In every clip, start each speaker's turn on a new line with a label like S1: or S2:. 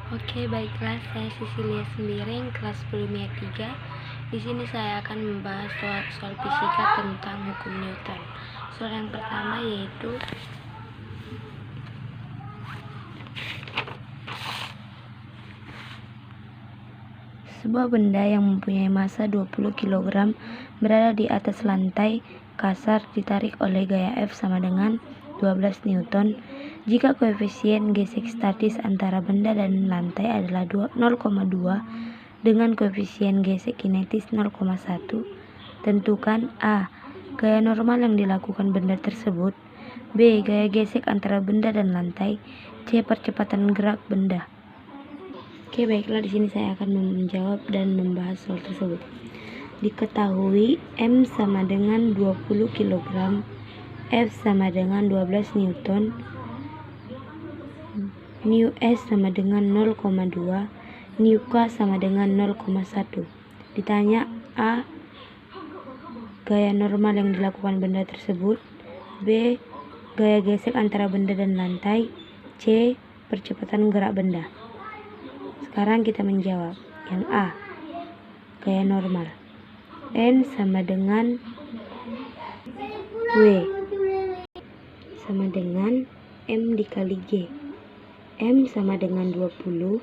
S1: Oke, baiklah, saya Cecilia Sembiring, kelas 10 3. Di sini saya akan membahas soal fisika tentang hukum Newton. Soal yang pertama yaitu sebuah benda yang mempunyai massa 20 kg berada di atas lantai kasar ditarik oleh gaya F sama dengan 12 Newton. Jika koefisien gesek statis antara benda dan lantai adalah 0,2 dengan koefisien gesek kinetis 0,1, tentukan A. Gaya normal yang dilakukan benda tersebut, B. Gaya gesek antara benda dan lantai, C. Percepatan gerak benda. Oke, baiklah, di sini saya akan menjawab dan membahas soal tersebut. Diketahui M sama dengan 20 kg, F sama dengan 12 Newton, nu S sama dengan 0,2, nu K sama dengan 0,1. Ditanya A. Gaya normal yang dilakukan benda tersebut, B. Gaya gesek antara benda dan lantai, C. Percepatan gerak benda. Sekarang kita menjawab. Yang A, gaya normal. N sama dengan W sama dengan M dikali G. M sama dengan 20,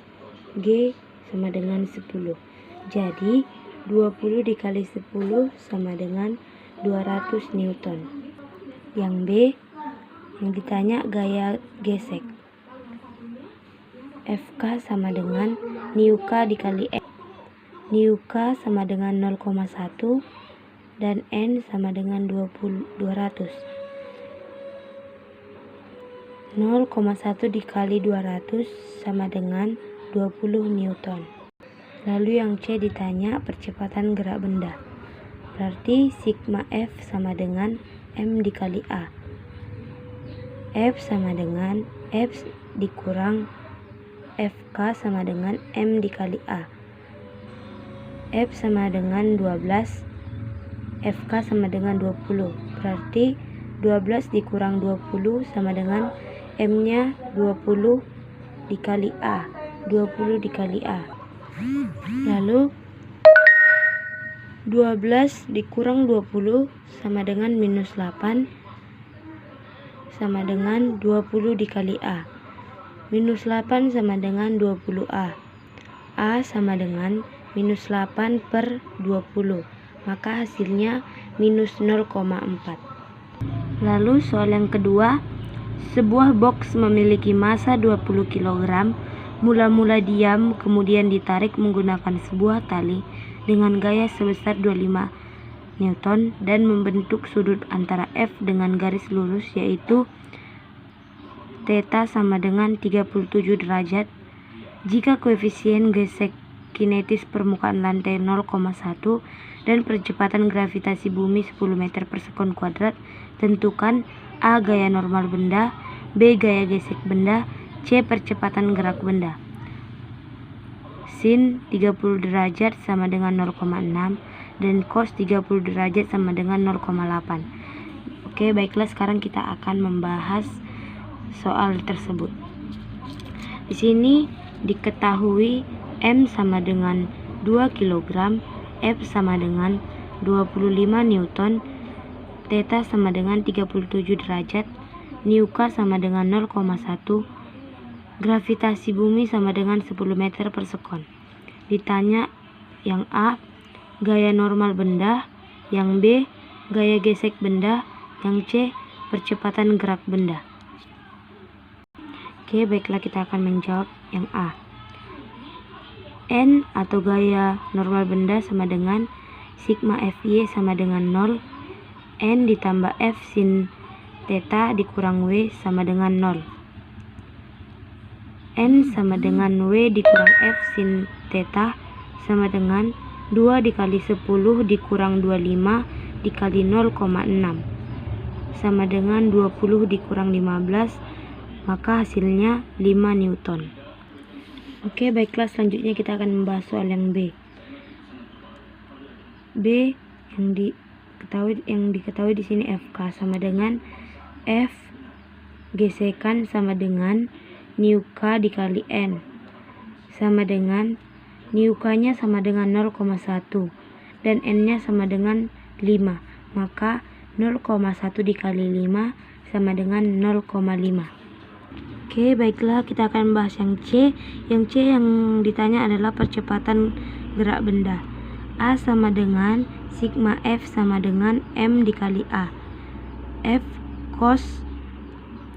S1: G sama dengan 10. Jadi 20 dikali 10 sama dengan 200 Newton. Yang B, yang ditanya gaya gesek. FK sama dengan nu K dikali N. Nu K sama dengan 0,1 dan N sama dengan 200. 0,1 dikali 200 sama dengan 20 Newton. Lalu yang C ditanya percepatan gerak benda. Berarti sigma F sama dengan M dikali A. F sama dengan F dikurang FK sama dengan M dikali A. F sama dengan 12, FK sama dengan 20. Berarti 12 dikurang 20 sama dengan M-nya 20 dikali A. 20 dikali A. Lalu 12 dikurang 20 sama dengan minus 8 sama dengan 20 dikali A. Minus 8 sama dengan 20A. A sama dengan minus 8 per 20. Maka hasilnya minus 0,4. Lalu soal yang kedua. Sebuah box memiliki massa 20 kg. Mula-mula diam, kemudian ditarik menggunakan sebuah tali dengan gaya sebesar 25 Newton dan membentuk sudut antara F dengan garis lurus yaitu theta sama dengan 37 derajat. Jika koefisien gesek kinetis permukaan lantai 0,1 dan percepatan gravitasi bumi 10 meter per sekon kuadrat, tentukan A. Gaya normal benda, B. Gaya gesek benda, C. Percepatan gerak benda. Sin 30 derajat sama dengan 0,6 dan cos 30 derajat sama dengan 0,8. Oke, baiklah, sekarang kita akan membahas soal tersebut. Di sini diketahui M sama dengan 2 kg, F sama dengan 25 Newton, theta sama dengan 37 derajat, nu K sama dengan 0,1, gravitasi bumi sama dengan 10 meter per sekon. Ditanya yang A, gaya normal benda, yang B, gaya gesek benda, yang C, percepatan gerak benda. Oke, baiklah, kita akan menjawab yang A. N atau gaya normal benda sama dengan sigma Fy sama dengan 0, N ditambah F sin theta dikurang W sama dengan 0. N sama dengan W dikurang F sin theta sama dengan 2 dikali 10 dikurang 25 dikali 0,6 sama dengan 20 dikurang 15, maka hasilnya 5 Newton. Oke, baiklah, selanjutnya kita akan membahas soal yang B. B yang diketahui di sini FK sama dengan F gesekan sama dengan nu K dikali N. sama dengan Niuka-nya sama dengan 0,1 dan N-nya sama dengan 5. Maka 0,1 dikali 5 sama dengan 0,5. Oke, baiklah, kita akan bahas yang C. Yang C yang ditanya adalah percepatan gerak benda. A sama dengan sigma F sama dengan M dikali A. F cos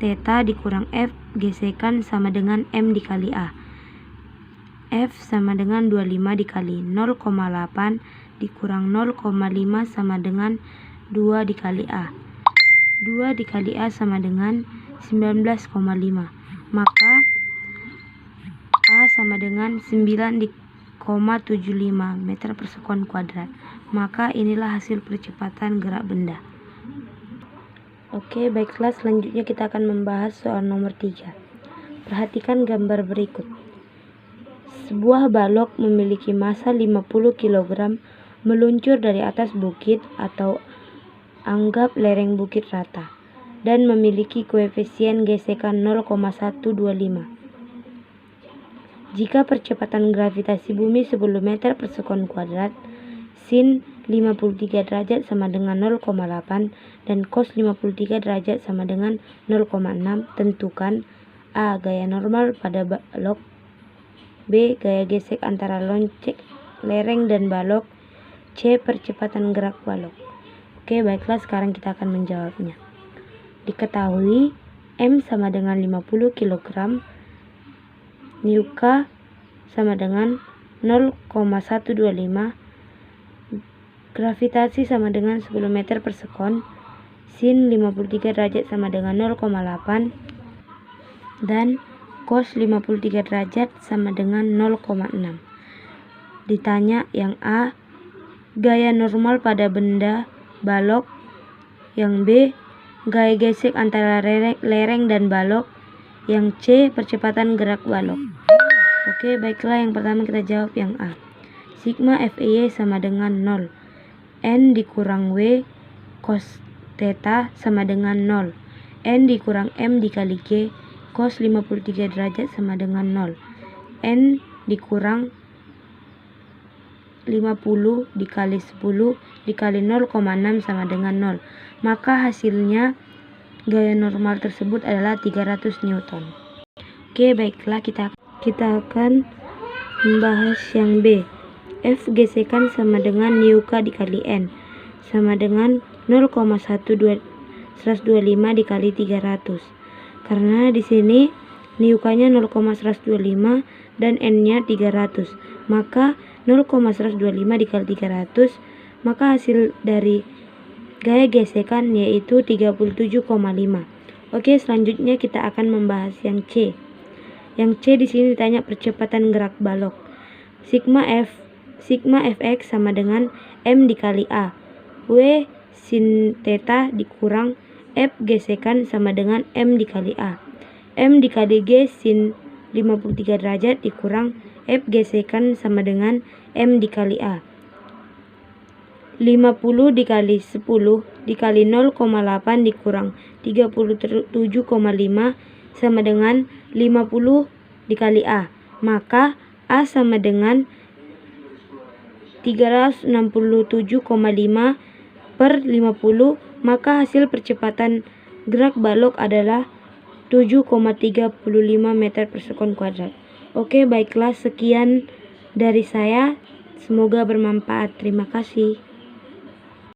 S1: theta dikurang F gesekan sama dengan M dikali A. F sama dengan 25 dikali 0,8 dikurang 0,5 sama dengan 2 dikali A. 2 dikali A sama dengan 19,5. Maka A sama dengan 9,75 meter per sekon kuadrat. Maka inilah hasil percepatan gerak benda. Oke, baiklah, selanjutnya kita akan membahas soal nomor 3. Perhatikan gambar berikut. Sebuah balok memiliki massa 50 kg meluncur dari atas bukit atau anggap lereng bukit rata dan memiliki koefisien gesekan 0,125. Jika percepatan gravitasi bumi 10 meter per sekon kuadrat, sin 53 derajat sama dengan 0,8 dan cos 53 derajat sama dengan 0,6, tentukan A. Gaya normal pada balok, B. Gaya gesek antara lonceng lereng dan balok, C. Percepatan gerak balok. Oke, baiklah, sekarang kita akan menjawabnya. Diketahui M sama dengan 50 kg, Niuka sama dengan 0,125, gravitasi sama dengan 10 meter per sekon, sin 53 derajat sama dengan 0,8, dan cos 53 derajat sama dengan 0,6. Ditanya yang A, gaya normal pada benda balok. Yang B, gaya gesek antara lereng dan balok. Yang C, percepatan gerak balok. Oke, baiklah, yang pertama kita jawab yang A. Sigma FEY sama dengan 0. N dikurang W cos theta sama dengan 0. N dikurang M dikali G cos 53 derajat sama dengan 0. N dikurang 50 dikali 10 dikali 0,6 sama dengan 0. Maka hasilnya gaya normal tersebut adalah 300 Newton. Oke, baiklah, kita akan membahas yang B. F gesekan sama dengan Niuka dikali N sama dengan 0,125 dikali 300. Karena di sini Niuka-nya 0,125 dan N-nya 300. Maka 0,125 dikali 300, maka hasil dari gaya gesekan yaitu 37,5. Oke, selanjutnya kita akan membahas yang C. Yang C di sini ditanya percepatan gerak balok. Sigma Fx sama dengan M dikali A. W sin theta dikurang F gesekan sama dengan M dikali A. M dikali G sin 53 derajat dikurang F gesekan sama dengan M dikali A. 50 dikali 10 dikali 0,8 dikurang 37,5 sama dengan 50 dikali A. Maka A sama dengan 367,5 per 50. Maka hasil percepatan gerak balok adalah 7,35 meter per sekon kuadrat. Oke, baiklah, sekian dari saya. Semoga bermanfaat. Terima kasih.